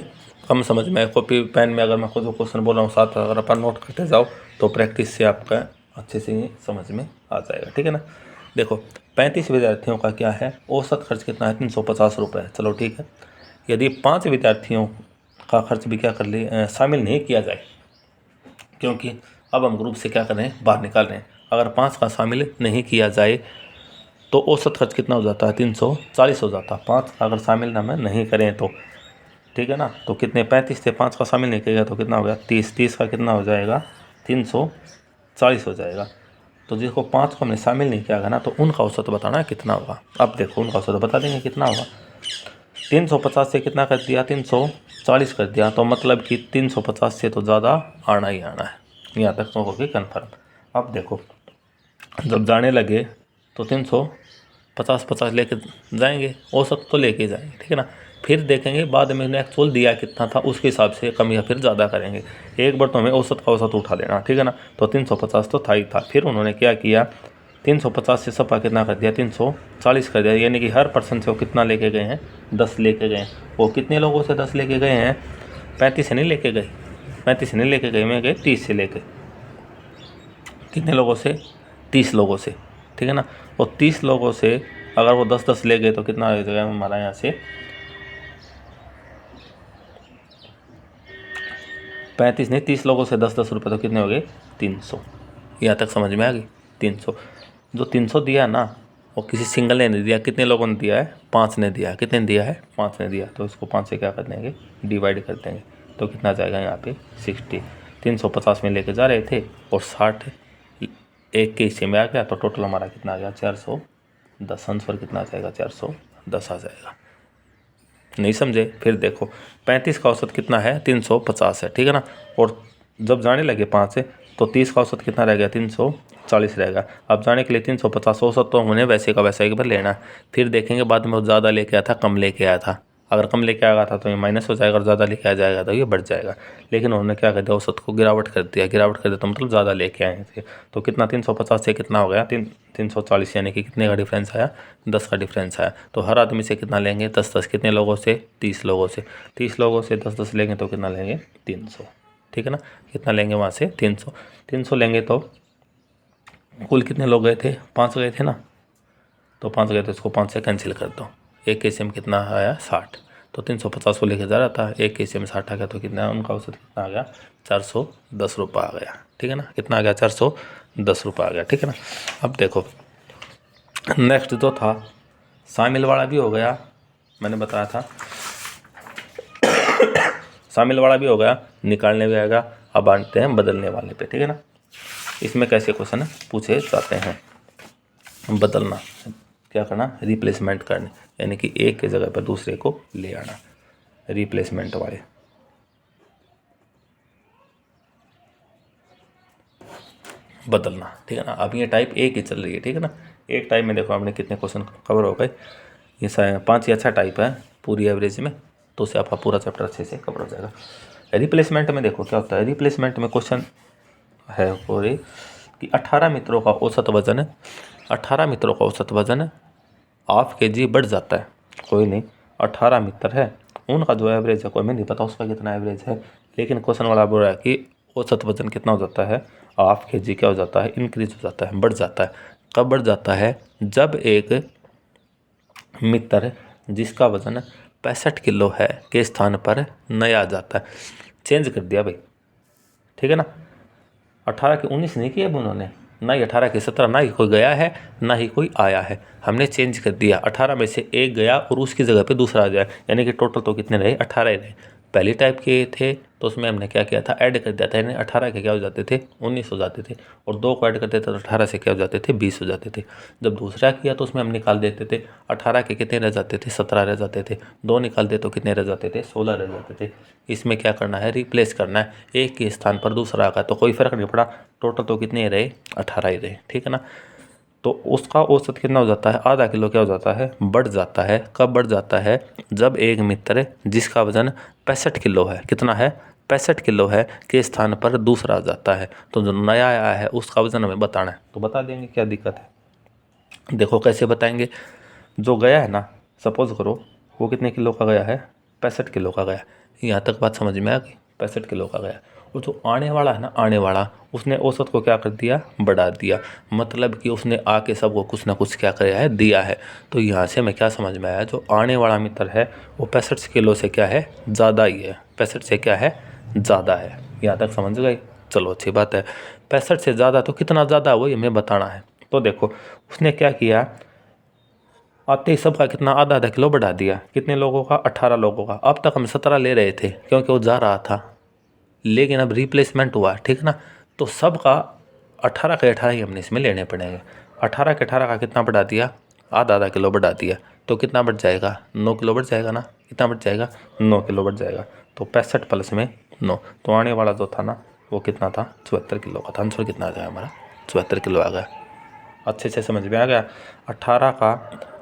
A: कम समझ में आए। कॉपी पेन में अगर मैं खुद क्वेश्चन बोल रहा हूँ साथ, अगर अपन नोट करते जाओ तो प्रैक्टिस से आपका अच्छे से ये समझ में आ जाएगा, ठीक है ना। देखो, 35 विद्यार्थियों का क्या है, औसत खर्च कितना है, 350 रुपये। चलो ठीक है, यदि 5 विद्यार्थियों का खर्च भी क्या कर लिए, शामिल नहीं किया जाए, क्योंकि अब हम ग्रुप से क्या कर रहे हैं, बाहर निकाल रहे हैं। अगर 5 का शामिल नहीं किया जाए तो औसत खर्च कितना हो जाता है, 340 हो जाता है। 5 का अगर शामिल ना में नहीं करें तो, ठीक है ना। तो कितने, 35 थे, 5 का शामिल नहीं करेगा तो कितना हो गया, 30। 30 का कितना हो जाएगा, 340 हो जाएगा। तो जिसको 5 को हमने शामिल नहीं किया ना, तो उनका औसत बताना है कितना होगा। अब देखो, उनका औसत बता देंगे कितना होगा। 350 से कितना कर दिया, 40 कर दिया, तो मतलब कि 350 से तो ज़्यादा आना ही आना है। यहाँ तक तो हो गई कन्फर्म। अब देखो जब जाने लगे तो 350 लेके जाएंगे, औसत तो लेके जाएंगे, ठीक है ना। फिर देखेंगे बाद में एक्चुअल दिया कितना था, उसके हिसाब से कम या फिर ज़्यादा करेंगे। एक बार तो हमें औसत का औसत उठा लेना, ठीक है ना। तो 350 तो था ही था। फिर उन्होंने क्या किया, 350 से सपा कितना कर दिया, 340 कर दिया। यानी कि हर पर्सन से वो कितना लेके गए हैं, 10 लेके गए हैं। वो कितने लोगों से 10 लेके गए हैं, 35 से नहीं लेके गए, 35 से नहीं लेके गए, मैं गए 30 से लेके। कितने लोगों से, 30 लोगों से, ठीक है ना। और 30 लोगों से अगर वो 10-10 ले गए तो कितना आ जाएगा हमारा यहाँ से 35 नहीं, 30 लोगों से 10-10 रुपये तो कितने हो गए, 300। यहाँ तक समझ में आ गई। 300 जो 300 दिया ना, वो किसी सिंगल ने नहीं दिया। कितने लोगों ने दिया है, 5 ने दिया। कितने ने दिया है, 5 ने दिया। तो इसको 5 से क्या कर देंगे, डिवाइड कर देंगे। तो कितना जाएगा यहाँ पे 60। 350 में लेके जा रहे थे और 60 एक के हिस्से में आ गया, तो टोटल हमारा कितना आ गया, 410। आंसर कितना आ जाएगा, 410 आ जाएगा। नहीं समझे, फिर देखो 35 का औसत कितना है, 350 है, ठीक है ना। और जब जाने लगे 5 से तो 30 का औसत कितना रह गया, 340 रहेगा। अब जाने के लिए 350 औसत तो उन्हें वैसे का वैसा एक बार लेना। फिर देखेंगे बाद में वो ज़्यादा लेके आया था, कम लेके आया था। अगर कम लेके आया था तो ये माइनस हो जाएगा, और ज़्यादा लेके आ जाएगा तो ये बढ़ जाएगा। लेकिन उन्होंने क्या कर दिया, औसत को गिरावट कर दिया। गिरावट कर दिया तो मतलब ज़्यादा लेके आए थे। तो कितना, 350 से कितना हो गया, 340, यानी कि कितने का डिफरेंस आया, 10 का डिफरेंस आया। तो हर आदमी से कितना लेंगे, 10-10। कितने लोगों से, 30 लोगों से। 30 लोगों से 10-10 लेंगे तो कितना लेंगे, 300, ठीक है ना। कितना लेंगे वहाँ से, 300। 300 लेंगे तो कुल कितने लोग गए थे, 5 गए थे ना। तो 5 गए तो इसको 5 से कैंसिल कर दो। एक केस में कितना आया, 60। तो 350 को लेके जा रहा था, एक केस में 60 आ गया। तो कितना उनका औसत कितना आ गया, 410 रुपये आ गया, ठीक है ना। कितना आ गया, 410 रुपये आ गया, ठीक है ना। अब देखो नेक्स्ट जो था, शामिल वाला भी हो गया, मैंने बताया था शामिल वाला भी हो गया, निकालने भी आएगा। अब आते हैं बदलने वाले पे, ठीक है ना। इसमें कैसे क्वेश्चन पूछे जाते हैं, बदलना, क्या करना, रिप्लेसमेंट करने, यानी कि एक के जगह पर दूसरे को ले आना, रिप्लेसमेंट वाले। बदलना, ठीक है ना। अब ये टाइप एक ही चल रही है, ठीक है ना। एक टाइप में देखो आपने कितने क्वेश्चन कवर हो गए, ये 5 ही अच्छा टाइप है पूरी एवरेज में, तो उससे आपका पूरा चैप्टर अच्छे से कवर हो जाएगा। रिप्लेसमेंट में देखो क्या होता है, रिप्लेसमेंट में क्वेश्चन है पूरे कि 18 मित्रों का औसत वजन, 18 मित्रों का औसत वजन ½ kg बढ़ जाता है। कोई नहीं, 18 मित्र है, उनका जो एवरेज है, कोई मैं नहीं पता उसका कितना एवरेज है, लेकिन क्वेश्चन वाला बोल रहा है कि औसत वजन कितना हो जाता है, ½ kg क्या हो जाता है, इंक्रीज हो जाता है, बढ़ जाता है। कब बढ़ जाता है, जब एक मित्र जिसका वजन 65 किलो है के स्थान पर नया आ जाता है। चेंज कर दिया भाई, ठीक है ना। 18 के 19 नहीं किए अब उन्होंने, ना ही 18 के 17, ना ही कोई गया है ना ही कोई आया है, हमने चेंज कर दिया। 18 में से एक गया और उसकी जगह पे दूसरा आ जाए, यानी कि टोटल तो कितने रहे, 18 ही रहे। पहली टाइप के थे तो उसमें हमने क्या किया था, ऐड कर दिया था, यानी 18 के क्या हो जाते थे, 19 हो जाते थे, और 2 को ऐड करते थे तो 18 से क्या हो जाते थे, 20 हो जाते थे। जब दूसरा किया तो उसमें हम निकाल देते थे, 18 के कितने रह जाते थे, 17 रह जाते थे। 2 निकाल दे तो कितने रह जाते थे, 16 रह जाते थे। इसमें क्या करना है, रिप्लेस करना है, एक के स्थान पर दूसरा आ गया तो कोई फ़र्क नहीं पड़ा, टोटल तो कितने रहे, 18 ही रहे, ठीक है ना। तो उसका औसत कितना हो जाता है, ½ किलो क्या हो जाता है, बढ़ जाता है। कब बढ़ जाता है, जब एक मित्र जिसका वजन 65 किलो है, कितना है, 65 किलो है के स्थान पर दूसरा आ जाता है। तो जो नया आया है उसका वजन हमें बताना है, तो बता देंगे, क्या दिक्कत है। देखो कैसे बताएंगे, जो गया है ना, सपोज करो वो कितने किलो का गया है, 65 किलो का गया। यहाँ तक बात समझ में आ गई, 65 किलो का गया। और जो आने वाला है ना, आने वाला, उसने औसत को क्या कर दिया, बढ़ा दिया। मतलब कि उसने आके सबको कुछ ना कुछ क्या किया है, दिया है। तो यहाँ से मैं क्या समझ में आया, जो आने वाला मित्र है वो 65 किलो से क्या है, ज़्यादा ही है, 65 से क्या है, ज़्यादा है। यहाँ तक समझ गए, चलो अच्छी बात है। 65 से ज़्यादा तो कितना ज़्यादा है वो हमें बताना है। तो देखो उसने क्या किया, आते ही सबका कितना, ½ किलो बढ़ा दिया। कितने लोगों का, 18 लोगों का। अब तक हम 17 ले रहे थे क्योंकि वो जा रहा था, लेकिन अब रिप्लेसमेंट हुआ, ठीक है ना। तो सबका 18 के 18 ही हमने इसमें लेने पड़ेंगे। 18 के 18 का कितना बढ़ा दिया, ½ किलो बढ़ा दिया। तो कितना बढ़ जाएगा, 9 किलो बढ़ जाएगा ना, कितना बढ़ जाएगा, 9 किलो बढ़ जाएगा। तो 65 प्लस में 9, तो आने वाला जो था ना वो कितना था, 74 किलो का था। आंसर कितना आ गया हमारा, 74 किलो आ गया। अच्छे से समझ में आ गया। 18 का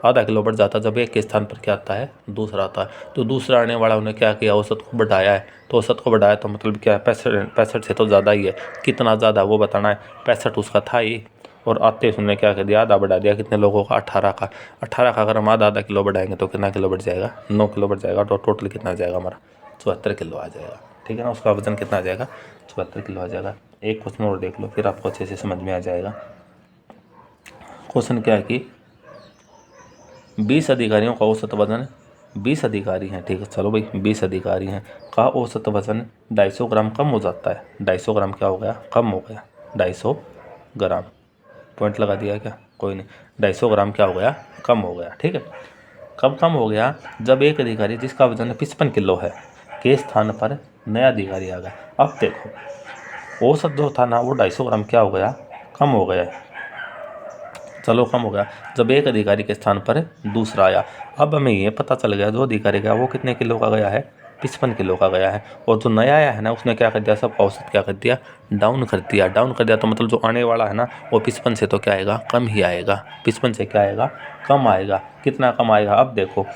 A: आधा किलो बढ़ जाता जब एक के स्थान पर क्या आता है, दूसरा आता है। तो दूसरा आने वाला उन्हें क्या किया, औसत को बढ़ाया है। तो औसत को बढ़ाया तो मतलब क्या है, 65 से तो ज़्यादा ही है। कितना ज़्यादा वो बताना है। 65 उसका था ही, और आते उसने क्या कर दिया, आधा बढ़ा दिया। कितने लोगों का, 18 का। 18 का अगर हम आधा किलो बढ़ाएंगे तो कितना किलो बढ़ जाएगा, 9 किलो बढ़ जाएगा। तो टोटल कितना आ जाएगा हमारा, 74 किलो आ जाएगा। ठीक है ना, उसका वजन कितना आ जाएगा, 74 किलो आ जाएगा। एक क्वेश्चन और देख लो, फिर आपको अच्छे से समझ में आ जाएगा। क्वेश्चन क्या है कि 20 अधिकारियों का औसत वजन, 20 अधिकारी हैं, ठीक है, चलो भाई 20 अधिकारी हैं, का औसत वजन 250 ग्राम कम हो जाता है। 250 ग्राम क्या हो गया, कम हो गया। 250 ग्राम, पॉइंट लगा दिया क्या, कोई नहीं। 250 ग्राम क्या हो गया, कम हो गया। ठीक है, कब कम हो गया, जब एक अधिकारी जिसका वजन 55 किलो है के स्थान पर नया अधिकारी आ गया। अब देखो औसत जो था ना वो 250 ग्राम क्या हो गया, कम हो गया। चलो कम हो गया, जब एक अधिकारी के स्थान पर दूसरा आया। अब हमें ये पता चल गया जो अधिकारी गया वो कितने किलो का गया है, 55 किलो का गया है। और जो नया आया है ना उसने क्या कर दिया, सब औसत क्या कर दिया, डाउन कर दिया। डाउन कर दिया तो मतलब जो आने वाला है ना वो 55 से तो क्या आएगा, कम ही आएगा। 55 से क्या आएगा, कम आएगा। कितना कम आएगा, अब देखो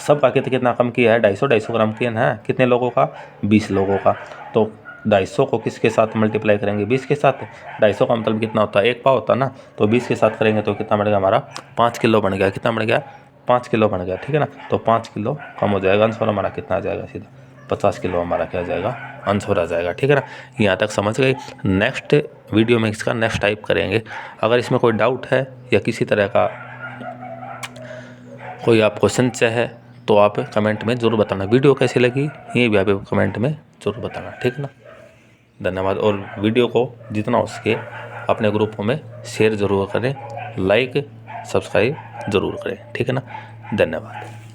A: सबका कितना कम किया है, 250 ग्राम किया है। कितने लोगों का, 20 लोगों का। तो 250 को किसके साथ मल्टीप्लाई करेंगे, 20 के साथ। 250 का मतलब कितना होता है, एक पाव होता है ना, तो 20 के साथ करेंगे तो कितना बढ़ गया हमारा, 5 किलो बन गया। कितना बढ़ गया, 5 किलो बन गया। ठीक है ना, तो 5 किलो कम हो जाएगा। आंसर हमारा कितना आ जाएगा, सीधा 50 किलो हमारा क्या आ जाएगा, आंसर आ जाएगा। ठीक है ना, यहाँ तक समझ गए। नेक्स्ट वीडियो में इसका नेक्स्ट टाइप करेंगे। अगर इसमें कोई डाउट है या किसी तरह का कोई आप क्वेश्चन चाहे तो आप कमेंट में ज़रूर बताना। वीडियो कैसी लगी ये भी आप कमेंट में ज़रूर बताना। ठीक है ना, धन्यवाद। और वीडियो को जितना हो सके अपने ग्रुपों में शेयर ज़रूर करें, लाइक सब्सक्राइब ज़रूर करें। ठीक है ना, धन्यवाद।